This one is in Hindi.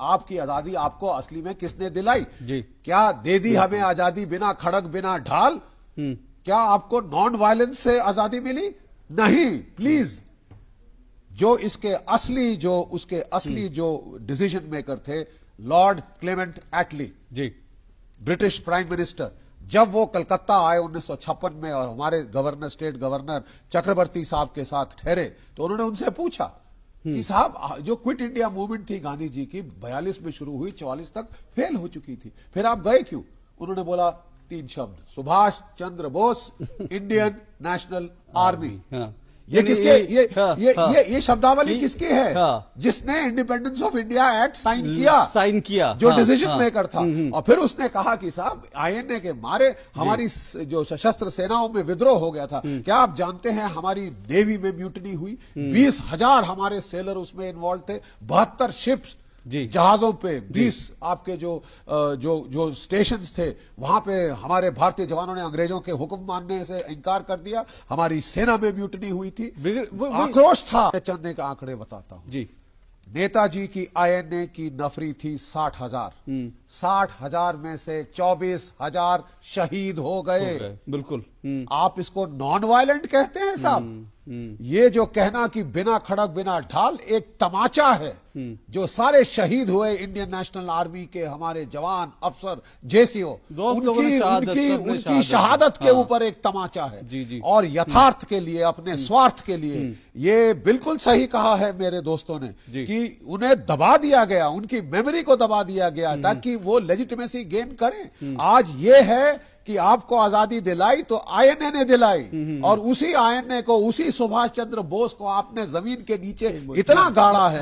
आपकी आजादी आपको असली में किसने दिलाई? जी। क्या दे दी हमें आजादी बिना खड़ग बिना ढाल? क्या आपको नॉन वायलेंस से आजादी मिली? नहीं। प्लीज, जो उसके असली जो डिसीजन मेकर थे, लॉर्ड क्लेमेंट एटली जी, ब्रिटिश प्राइम मिनिस्टर, जब वो कलकत्ता आए 1956 में और हमारे स्टेट गवर्नर चक्रवर्ती साहब के साथ ठहरे, तो उन्होंने उनसे पूछा कि साहब, जो क्विट इंडिया मूवमेंट थी गांधी जी की 42 में शुरू हुई, 44 तक फेल हो चुकी थी, फिर आप गए क्यों? उन्होंने बोला 3 शब्द, Subhash Chandra Bose, Indian National Army. ये किसके ये शब्दावली किसकी है? जिसने Independence of India Act sign किया, जो डिसीजन मेकर था। और फिर उसने कहा कि साहब, आईएनए के मारे हमारी जो सशस्त्र सेनाओं में विद्रोह हो गया था। क्या आप जानते हैं हमारी नेवी में म्यूटनी हुई? 20,000 हमारे सेलर उसमें इन्वॉल्व थे, 72 शिप्स जहाजों पे, 20 आपके जो स्टेशंस थे वहां पे हमारे भारतीय जवानों ने अंग्रेजों के हुक्म मानने से इनकार कर दिया। हमारी सेना में म्यूटनी हुई थी, आक्रोश था। चंद एक आंकड़े बताता हूं जी। नेताजी की आईएनए की नफरी थी 60,000। 60,000 में से 24,000 शहीद हो गए। बिल्कुल। आप इसको नॉन वायलेंट कहते हैं साहब? ये जो कहना कि बिना खड़ग बिना ढाल एक तमाचा है। जो सारे शहीद हुए इंडियन नेशनल आर्मी के हमारे जवान, अफसर, जेसीओ, उनकी शहादत के ऊपर एक तमाचा है। जी। और यथार्थ के लिए, अपने स्वार्थ के लिए, ये बिल्कुल सही कहा है मेरे दोस्तों ने कि उन्हें दबा दिया गया, उनकी मेमोरी को दबा दिया गया ताकि वो लेजिटिमेसी गेन करें। आज ये है कि आपको आजादी दिलाई तो आईएनए ने दिलाई, और उसी आईएनए को, उसी सुभाष चंद्र बोस को आपने जमीन के नीचे इतना गाड़ा है।